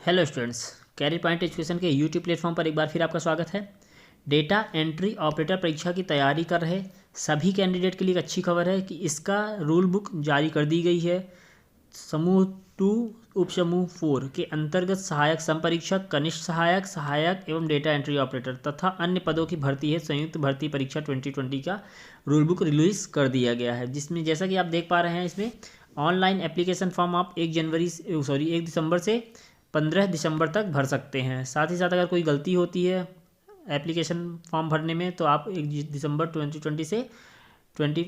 Hello students, career point education के YouTube platform पर एक बार फिर आपका स्वागत है। डेटा एंट्री ऑपरेटर परीक्षा की तैयारी कर रहे सभी कैंडिडेट के लिए एक अच्छी खबर है कि इसका रूल बुक जारी कर दी गई है। समूह 2 उपसमूह 4 के अंतर्गत सहायक संपरीक्षक, कनिष्ठ सहायक, सहायक एवं डेटा एंट्री ऑपरेटर तथा अन्य पदों की भर्ती है। संयुक्त भर्ती परीक्षा 2020 का रूल बुक रिलीज कर दिया गया है, जिसमें जैसा कि आप देख पा रहे हैं इसमें ऑनलाइन एप्लीकेशन फॉर्म आप 1 दिसंबर से 15 दिसंबर तक भर सकते हैं। साथ ही साथ अगर कोई गलती होती है एप्लीकेशन फॉर्म भरने में तो आप 1 दिसंबर 2020 से 20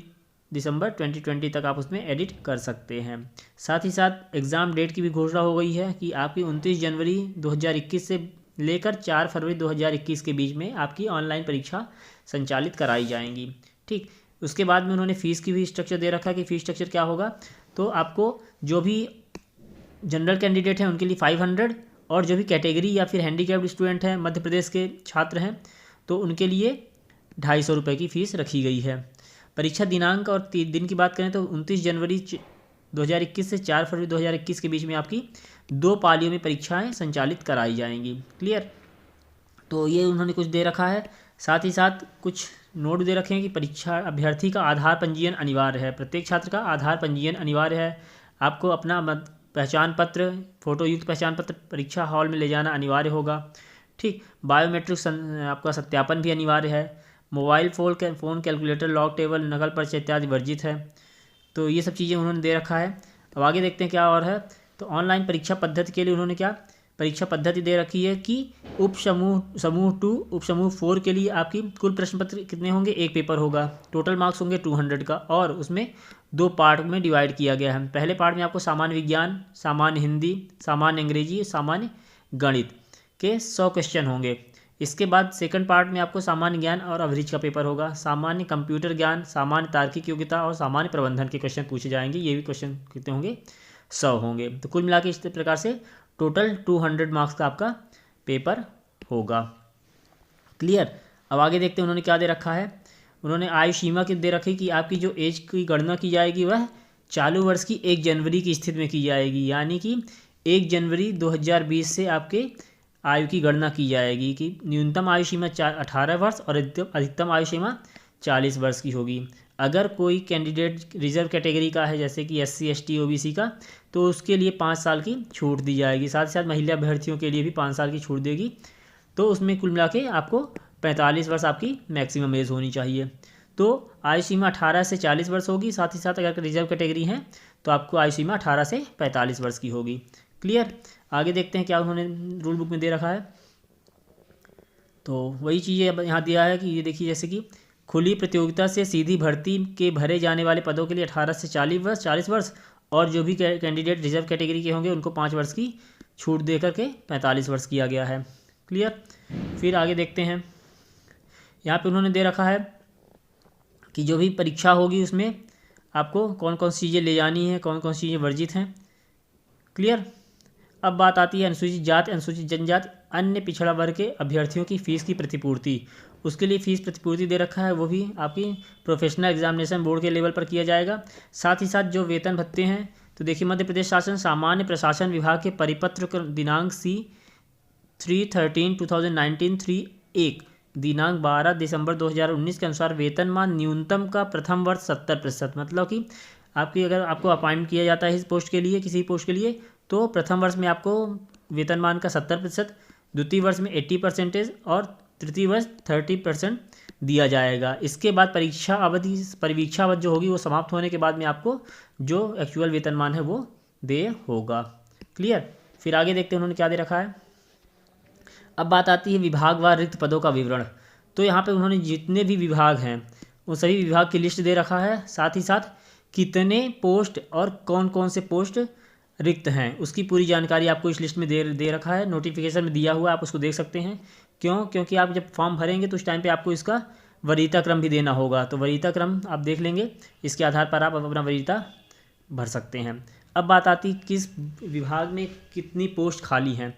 दिसंबर 2020 तक आप उसमें एडिट कर सकते हैं। साथ ही साथ एग्ज़ाम डेट की भी घोषणा हो गई है कि आपकी 29 जनवरी 2021 से लेकर 4 फरवरी 2021 के बीच में आपकी ऑनलाइन परीक्षा संचालित कराई जाएंगी। ठीक, उसके बाद में उन्होंने फ़ीस की भी स्ट्रक्चर दे रखा है कि फ़ीस स्ट्रक्चर क्या होगा। तो आपको जो भी जनरल कैंडिडेट हैं उनके लिए 500 और जो भी कैटेगरी या फिर हैंडीकैप्ड स्टूडेंट हैं, मध्य प्रदेश के छात्र हैं, तो उनके लिए 250 रुपये की फ़ीस रखी गई है। परीक्षा दिनांक और दिन की बात करें तो 29 जनवरी 2021 से 4 फरवरी 2021 के बीच में आपकी 2 पालियों में परीक्षाएं संचालित कराई जाएंगी। क्लियर, तो ये उन्होंने कुछ दे रखा है। साथ ही साथ कुछ नोट दे रखे हैं कि परीक्षा अभ्यर्थी का आधार पंजीयन अनिवार्य है। प्रत्येक छात्र का आधार पंजीयन अनिवार्य है। आपको अपना पहचान पत्र, फ़ोटो युक्त पहचान पत्र परीक्षा हॉल में ले जाना अनिवार्य होगा। ठीक, बायोमेट्रिक आपका सत्यापन भी अनिवार्य है। Mobile phone, calculator, log table, नकल पर्चे इत्यादि वर्जित है। तो ये सब चीज़ें उन्होंने दे रखा है। अब आगे देखते हैं क्या और है। तो ऑनलाइन परीक्षा पद्धति के लिए उन्होंने क्या परीक्षा पद्धति दे रखी है कि समूह 2 उपसमूह 4 के लिए आपकी कुल प्रश्न पत्र कितने होंगे, एक पेपर होगा। टोटल मार्क्स होंगे 200 का और उसमें 2 पार्ट में डिवाइड किया गया है। पहले पार्ट में आपको सामान्य विज्ञान, सामान्य हिंदी, सामान्य अंग्रेजी, सामान्य गणित के 100 क्वेश्चन होंगे। इसके बाद सेकंड पार्ट में आपको सामान्य ज्ञान और अवरेज का पेपर होगा। सामान्य कंप्यूटर ज्ञान, सामान्य तार्किक योग्यता और सामान्य प्रबंधन के क्वेश्चन पूछे जाएंगे। ये भी क्वेश्चन कितने होंगे, 100 होंगे। तो कुल मिला के इस प्रकार से टोटल 200 मार्क्स का आपका पेपर होगा। क्लियर, अब आगे देखते हैं उन्होंने क्या दे रखा है। उन्होंने आयु सीमा की दे रखी कि आपकी जो एज की गणना की जाएगी वह चालू वर्ष की 1 जनवरी की स्थिति में की जाएगी, यानी कि 1 जनवरी 2020 से आपके आयु की गणना की जाएगी कि न्यूनतम आयु सीमा 18 वर्ष और अधिकतम आयु सीमा 40 वर्ष की होगी। अगर कोई कैंडिडेट रिजर्व कैटेगरी का है जैसे कि SC ST OBC का, तो उसके लिए 5 साल की छूट दी जाएगी। साथ ही साथ महिला अभ्यर्थियों के लिए भी 5 साल की छूट देगी। तो उसमें कुल मिला के आपको 45 वर्ष आपकी मैक्सिमम एज होनी चाहिए। तो आयु सीमा 18 से 40 वर्ष होगी। साथ ही साथ अगर रिजर्व कैटेगरी है तो आपको आयु सीमा 18 से 45 वर्ष की होगी। क्लियर, आगे देखते हैं क्या उन्होंने रूल बुक में दे रखा है। तो वही चीज़ें अब यहाँ दिया है कि ये देखिए, जैसे कि खुली प्रतियोगिता से सीधी भर्ती के भरे जाने वाले पदों के लिए 18 से 40 वर्ष और जो भी कैंडिडेट रिजर्व कैटेगरी के होंगे उनको 5 वर्ष की छूट दे करके 45 वर्ष किया गया है। क्लियर, फिर आगे देखते हैं। यहाँ पे उन्होंने दे रखा है कि जो भी परीक्षा होगी उसमें आपको कौन कौन सी चीज़ें ले जानी है, कौन कौन सी चीज़ें वर्जित हैं। क्लियर, अब बात आती है अनुसूचित जाति, अनुसूचित जनजाति, अन्य पिछड़ा वर्ग के अभ्यर्थियों की फ़ीस की प्रतिपूर्ति। उसके लिए फ़ीस प्रतिपूर्ति दे रखा है, वो भी आपकी प्रोफेशनल एग्जामिनेशन बोर्ड के लेवल पर किया जाएगा। साथ ही साथ जो वेतन भत्ते हैं, तो देखिए मध्य प्रदेश शासन सामान्य प्रशासन विभाग के परिपत्र दिनांक C3/13/2019 3/1 दिनांक 12 दिसंबर 2019 के अनुसार वेतनमान न्यूनतम का प्रथम वर्ष 70%, मतलब कि आपकी अगर आपको अपॉइंट किया जाता है इस पोस्ट के लिए, किसी पोस्ट के लिए, तो प्रथम वर्ष में आपको वेतनमान का 70%, द्वितीय वर्ष में 80% और तृतीय वर्ष 30% दिया जाएगा। इसके बाद परीक्षा अवधि जो होगी वो समाप्त होने के बाद में आपको जो एक्चुअल वेतनमान है वो दे होगा। क्लियर, फिर आगे देखते हैं उन्होंने क्या दे रखा है। अब बात आती है विभागवार रिक्त पदों का विवरण। तो यहाँ पे उन्होंने जितने भी विभाग हैं उन सभी विभाग की लिस्ट दे रखा है। साथ ही साथ कितने पोस्ट और कौन कौन से पोस्ट रिक्त हैं उसकी पूरी जानकारी आपको इस लिस्ट में दे रखा है। नोटिफिकेशन में दिया हुआ है, आप उसको देख सकते हैं। क्योंकि आप जब फॉर्म भरेंगे तो उस टाइम पे आपको इसका वरीयता क्रम भी देना होगा। तो वरीयता क्रम आप देख लेंगे, इसके आधार पर आप अपना वरीयता भर सकते हैं। अब बात आती किस विभाग में कितनी पोस्ट खाली हैं।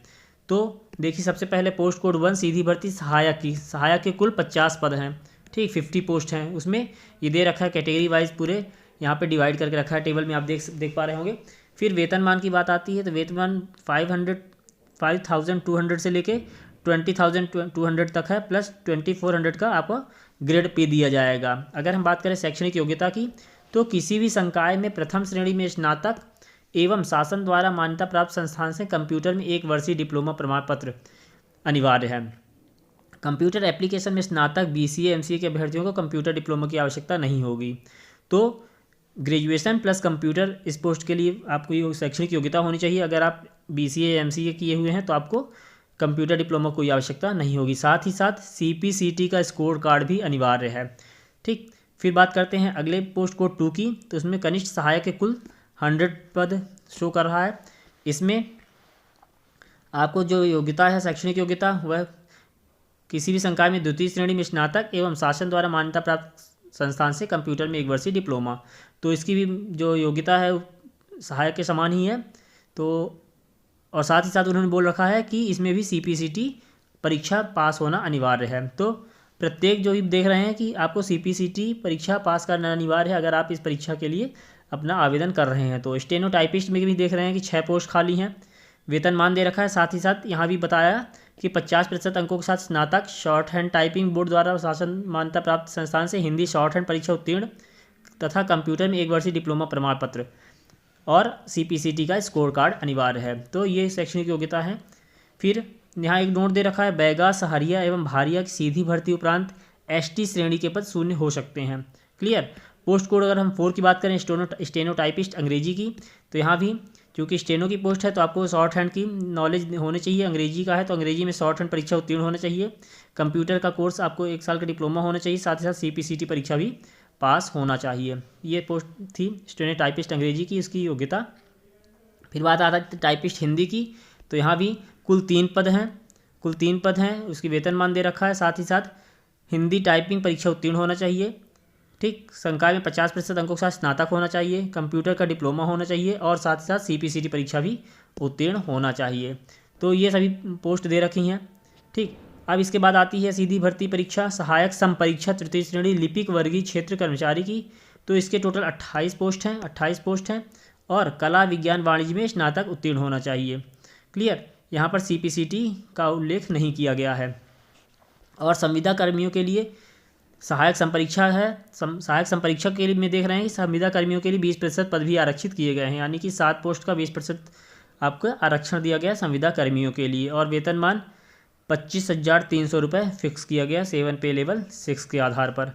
तो देखिए, सबसे पहले पोस्ट कोड 1 सीधी भर्ती सहायक के कुल 50 पद हैं। ठीक, 50 पोस्ट हैं। उसमें ये दे रखा है कैटेगरी वाइज, पूरे यहाँ पे डिवाइड करके रखा है टेबल में, आप देख पा रहे होंगे। फिर वेतनमान की बात आती है तो वेतनमान 25,200 से लेके 20,200 तक है, प्लस 2,400 का आपको ग्रेड पे दिया जाएगा। अगर हम बात करें शैक्षणिक योग्यता की, तो किसी भी संकाय में प्रथम श्रेणी में स्नातक एवं शासन द्वारा मान्यता प्राप्त संस्थान से कंप्यूटर में 1 वर्षीय डिप्लोमा प्रमाण पत्र अनिवार्य है। कंप्यूटर एप्लीकेशन में स्नातक BCA MCA के अभ्यर्थियों को कंप्यूटर डिप्लोमा की आवश्यकता नहीं होगी। तो ग्रेजुएशन प्लस कंप्यूटर इस पोस्ट के लिए आपको ये शैक्षणिक योग्यता होनी चाहिए। अगर आप BCA MCA किए हुए हैं तो आपको कंप्यूटर डिप्लोमा कोई आवश्यकता नहीं होगी। साथ ही साथ CPCT का स्कोर कार्ड भी अनिवार्य है। ठीक, फिर बात करते हैं अगले पोस्ट कोड 2 की। तो इसमें कनिष्ठ सहायक के कुल 100 पद शो कर रहा है। इसमें आपको जो योग्यता है शैक्षणिक योग्यता, वह किसी भी संकाय में द्वितीय श्रेणी में स्नातक एवं शासन द्वारा मान्यता प्राप्त संस्थान से कंप्यूटर में 1 वर्षीय डिप्लोमा। तो इसकी भी जो योग्यता है सहायक के समान ही है। तो और साथ ही साथ उन्होंने बोल रखा है कि इसमें भी CPCT परीक्षा पास होना अनिवार्य है। तो प्रत्येक जो भी देख रहे हैं कि आपको CPCT परीक्षा पास करना अनिवार्य है अगर आप इस परीक्षा के लिए अपना आवेदन कर रहे हैं। तो स्टेनोटाइपिस्ट में भी देख रहे हैं कि 6 पोस्ट खाली हैं। वेतनमान दे रखा है। साथ ही साथ यहाँ भी बताया कि 50% अंकों के साथ स्नातक शॉर्ट हैंड टाइपिंग बोर्ड द्वारा शासन मान्यता प्राप्त संस्थान से हिंदी शॉर्ट हैंड परीक्षा उत्तीर्ण तथा कंप्यूटर में 1 वर्षीय डिप्लोमा प्रमाण पत्र और CPCT का स्कोर कार्ड अनिवार्य है। तो ये शैक्षणिक योग्यता है। फिर यहाँ एक नोट दे रखा है, बैगा सहारिया एवं भारिया की सीधी भर्ती उपरांत ST श्रेणी के पद शून्य हो सकते हैं। क्लियर। पोस्ट कोड अगर हम 4 की बात करें स्टेनोटाइपिस्ट अंग्रेजी की, तो यहाँ भी क्योंकि स्टेनो की पोस्ट है तो आपको शॉर्ट हैंड की नॉलेज होनी चाहिए। अंग्रेजी का है तो अंग्रेजी में शॉर्ट हैंड परीक्षा उत्तीर्ण होना चाहिए। कंप्यूटर का कोर्स आपको 1 साल का डिप्लोमा होना चाहिए। साथ ही साथ CPCT परीक्षा भी पास होना चाहिए। ये पोस्ट थी स्टेनोटाइपिस्ट अंग्रेजी की, इसकी योग्यता। फिर बात आता है टाइपिस्ट हिंदी की। तो यहाँ भी कुल 3 पद हैं। उसकी वेतनमान दे रखा है। साथ ही साथ हिंदी टाइपिंग परीक्षा उत्तीर्ण होना चाहिए। ठीक, संकाय में 50% अंकों के साथ स्नातक होना चाहिए, कंप्यूटर का डिप्लोमा होना चाहिए और साथ ही साथ CPCT परीक्षा भी उत्तीर्ण होना चाहिए। तो ये सभी पोस्ट दे रखी हैं। ठीक, अब इसके बाद आती है सीधी भर्ती परीक्षा सहायक संपरीक्षा तृतीय श्रेणी लिपिक वर्गीय क्षेत्र कर्मचारी की। तो इसके टोटल 28 पोस्ट हैं और कला विज्ञान वाणिज्य में स्नातक उत्तीर्ण होना चाहिए। क्लियर। यहाँ पर CPCT का उल्लेख नहीं किया गया है। और संविदा कर्मियों के लिए सहायक संपरीक्षा है। सहायक संपरीक्षक के लिए में देख रहे हैं कि संविदा कर्मियों के लिए 20% पद भी आरक्षित किए गए हैं, यानी कि 7 पोस्ट का 20% आपको आरक्षण दिया गया संविदा कर्मियों के लिए। और वेतनमान 25,300 रुपये फिक्स किया गया 7 पे लेवल 6 के आधार पर।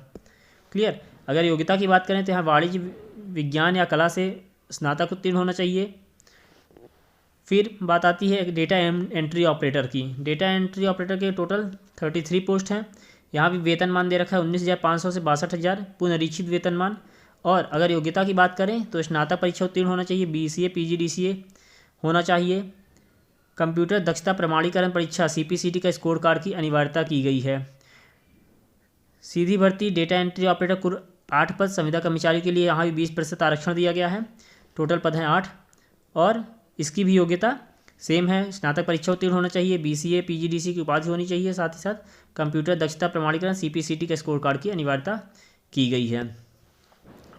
क्लियर। अगर योग्यता की बात करें तो यहाँ वाणिज्य विज्ञान या कला से स्नातक उत्तीर्ण होना चाहिए। फिर बात आती है डेटा एंट्री ऑपरेटर की। डेटा एंट्री ऑपरेटर के टोटल 33 पोस्ट हैं। यहाँ भी वेतनमान दे रखा है 19,500 से 62,000 पुनरीक्षित वेतनमान। और अगर योग्यता की बात करें तो स्नातक परीक्षा उत्तीर्ण होना चाहिए, BCA PGDCA होना चाहिए। कंप्यूटर दक्षता प्रमाणीकरण परीक्षा CPCT का स्कोर कार्ड की अनिवार्यता की गई है। सीधी भर्ती डेटा एंट्री ऑपरेटर कुल 8 पद संविदा कर्मचारी के लिए यहाँ भी 20% आरक्षण दिया गया है। टोटल पद हैं 8 और इसकी भी योग्यता सेम है। स्नातक परीक्षा उत्तीर्ण होना चाहिए, BCA PGDCA की उपाधि होनी चाहिए। साथ ही साथ कंप्यूटर दक्षता प्रमाणीकरण CPCT के स्कोर कार्ड की अनिवार्यता की गई है।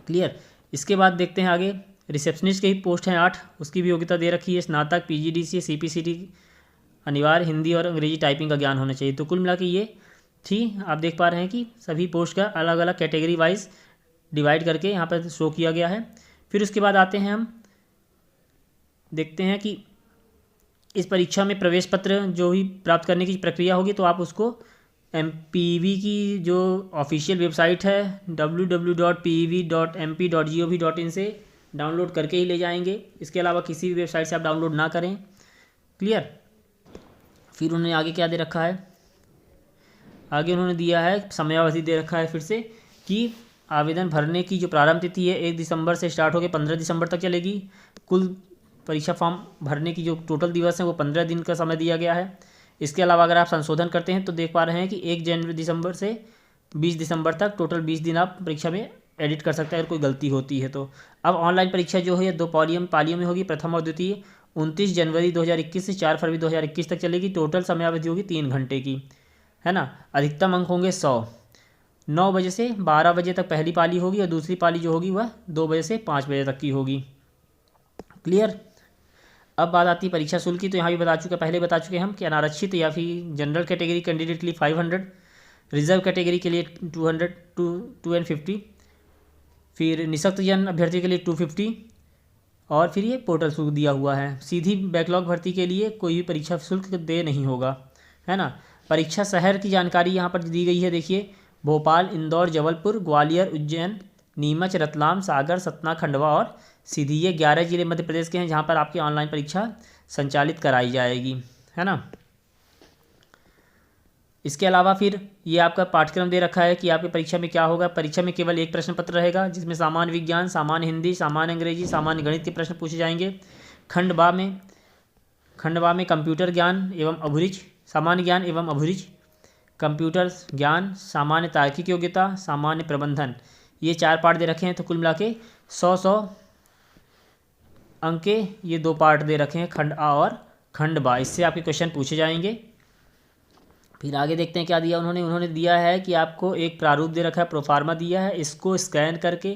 क्लियर। इसके बाद देखते हैं आगे रिसेप्शनिस्ट के ही पोस्ट हैं 8, उसकी भी योग्यता दे रखी है। स्नातक PGDCA CPCT अनिवार्य हिंदी और अंग्रेजी टाइपिंग का ज्ञान होना चाहिए। तो कुल मिला के ये थी। आप देख पा रहे हैं कि सभी पोस्ट का अलग अलग कैटेगरी वाइज डिवाइड करके यहाँ पर शो किया गया है। फिर उसके बाद आते हैं हम देखते हैं कि इस परीक्षा में प्रवेश पत्र जो भी प्राप्त करने की प्रक्रिया होगी तो आप उसको MPV की जो ऑफिशियल वेबसाइट है www.pev.mp.gov.in से डाउनलोड करके ही ले जाएंगे। इसके अलावा किसी भी वेबसाइट से आप डाउनलोड ना करें। क्लियर। फिर उन्होंने आगे क्या दे रखा है, आगे उन्होंने दिया है समयावधि दे रखा है फिर से कि आवेदन भरने की जो प्रारंभ तिथि है 1 दिसंबर से स्टार्ट होकर 15 दिसंबर तक चलेगी। कुल परीक्षा फॉर्म भरने की जो टोटल दिवस हैं वो 15 दिन का समय दिया गया है। इसके अलावा अगर आप संशोधन करते हैं तो देख पा रहे हैं कि 1 दिसंबर से 20 दिसंबर तक टोटल 20 दिन आप परीक्षा में एडिट कर सकते हैं अगर कोई गलती होती है तो। अब ऑनलाइन परीक्षा जो है 2 पालियों में होगी, प्रथम और द्वितीय। 29 जनवरी 2021 से 4 फरवरी 2021 तक चलेगी। टोटल समयावधि होगी 3 घंटे की, है ना। अधिकतम अंक होंगे 100। 9 बजे से 12 बजे तक पहली पाली होगी और दूसरी पाली जो होगी वह 2 बजे से 5 बजे तक की होगी। क्लियर। अब बात आती है परीक्षा शुल्क की। तो यहाँ भी पहले बता चुके हम कि अनारक्षित या फिर जनरल कैटेगरी कैंडिडेट के लिए 500, रिजर्व कैटेगरी के लिए 200 250, फिर निःशक्त जन अभ्यर्थी के लिए 250, और फिर ये पोर्टल शुल्क दिया हुआ है। सीधी बैकलॉग भर्ती के लिए कोई भी परीक्षा शुल्क दे नहीं होगा, है ना। परीक्षा शहर की जानकारी यहाँ पर दी गई है, देखिए भोपाल, इंदौर, जबलपुर, ग्वालियर, उज्जैन, नीमच, रतलाम, सागर, सतना, खंडवा और सीधी। ये 11 जिले मध्य प्रदेश के हैं जहाँ पर आपकी ऑनलाइन परीक्षा संचालित कराई जाएगी, है ना। इसके अलावा फिर ये आपका पाठ्यक्रम दे रखा है कि आपकी परीक्षा में क्या होगा। परीक्षा में केवल एक प्रश्न पत्र रहेगा जिसमें सामान्य विज्ञान, सामान्य हिंदी, सामान्य अंग्रेजी, सामान्य गणित के प्रश्न पूछे जाएंगे। खंड बा में कंप्यूटर ज्ञान एवं अभिरुचि, सामान्य ज्ञान एवं अभिरुचि, कंप्यूटर ज्ञान, सामान्य तार्किक योग्यता, सामान्य प्रबंधन, ये 4 पार्ट दे रखे हैं। तो कुल मिला के 100 अंक के ये 2 पार्ट दे रखे हैं, खंड आ और खंड बा। इससे आपके क्वेश्चन पूछे जाएंगे। फिर आगे देखते हैं क्या दिया उन्होंने दिया है कि आपको एक प्रारूप दे रखा है, प्रोफार्मा दिया है। इसको स्कैन करके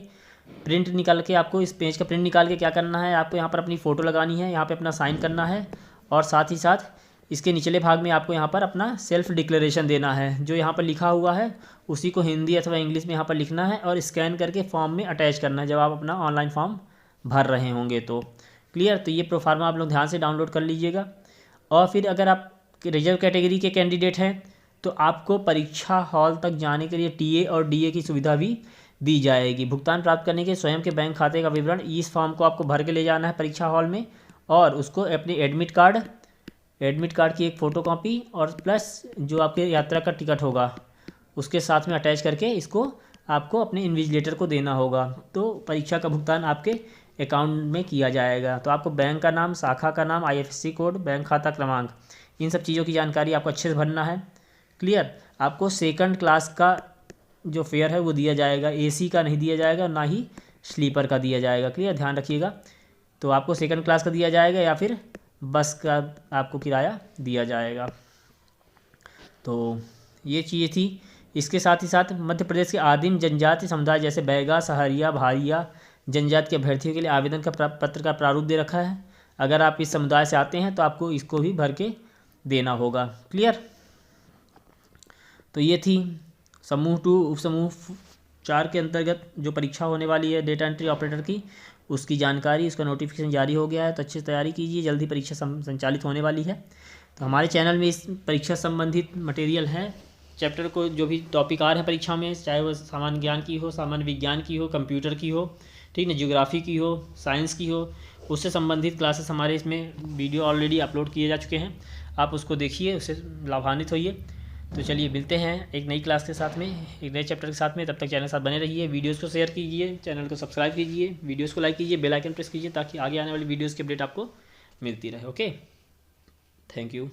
प्रिंट निकाल के, आपको इस पेज का प्रिंट निकाल के क्या करना है, आपको यहाँ पर अपनी फ़ोटो लगानी है, यहाँ पे अपना साइन करना है, और साथ ही साथ इसके निचले भाग में आपको यहाँ पर अपना सेल्फ डिक्लेरेशन देना है। जो यहाँ पर लिखा हुआ है उसी को हिंदी अथवा इंग्लिश में यहाँ पर लिखना है और स्कैन करके फॉर्म में अटैच करना है जब आप अपना ऑनलाइन फॉर्म भर रहे होंगे तो। क्लियर। तो ये प्रोफार्मा आप लोग ध्यान से डाउनलोड कर लीजिएगा। और फिर अगर आप रिजर्व कैटेगरी के कैंडिडेट हैं तो आपको परीक्षा हॉल तक जाने के लिए टीए और डीए की सुविधा भी दी जाएगी। भुगतान प्राप्त करने के स्वयं के बैंक खाते का विवरण, इस फॉर्म को आपको भर के ले जाना है परीक्षा हॉल में, और उसको अपने एडमिट कार्ड की एक फ़ोटोकॉपी और प्लस जो आपके यात्रा का टिकट होगा उसके साथ में अटैच करके इसको आपको अपने इन्विजिलेटर को देना होगा। तो परीक्षा का भुगतान आपके अकाउंट में किया जाएगा। तो आपको बैंक का नाम, शाखा का नाम, IFSC कोड, बैंक खाता क्रमांक, इन सब चीज़ों की जानकारी आपको अच्छे से भरना है। क्लियर। आपको सेकंड क्लास का जो फेयर है वो दिया जाएगा, AC का नहीं दिया जाएगा, ना ही स्लीपर का दिया जाएगा। क्लियर, ध्यान रखिएगा। तो आपको सेकंड क्लास का दिया जाएगा या फिर बस का आपको किराया दिया जाएगा। तो ये चीज़ें थी। इसके साथ ही साथ मध्य प्रदेश के आदिम जनजाति समुदाय जैसे बैगा, सहरिया, भारिया जनजाति के अभ्यर्थियों के लिए आवेदन का पत्र का प्रारूप दे रखा है। अगर आप इस समुदाय से आते हैं तो आपको इसको भी भर के देना होगा। क्लियर। तो ये थी समूह 2 उपसमूह 4 के अंतर्गत जो परीक्षा होने वाली है डेटा एंट्री ऑपरेटर की, उसकी जानकारी, उसका नोटिफिकेशन जारी हो गया है। तो अच्छे से तैयारी कीजिए, जल्दी परीक्षा संचालित होने वाली है। तो हमारे चैनल में इस परीक्षा संबंधित मटेरियल है। चैप्टर को जो भी टॉपिक आ रहे हैं परीक्षा में, चाहे वो सामान्य ज्ञान की हो, सामान्य विज्ञान की हो, कंप्यूटर की हो, ठीक है, ज्योग्राफी की हो, साइंस की हो, उससे संबंधित क्लासेस हमारे इसमें वीडियो ऑलरेडी अपलोड किए जा चुके हैं। आप उसको देखिए, उससे लाभान्वित होइए। तो चलिए मिलते हैं एक नई क्लास के साथ में, एक नए चैप्टर के साथ में। तब तक चैनल के साथ बने रहिए, वीडियोस को शेयर कीजिए, चैनल को सब्सक्राइब कीजिए, वीडियोस को लाइक कीजिए, बेल आइकन प्रेस कीजिए ताकि आगे आने वाली वीडियोस की अपडेट आपको मिलती रहे। Okay, thank you.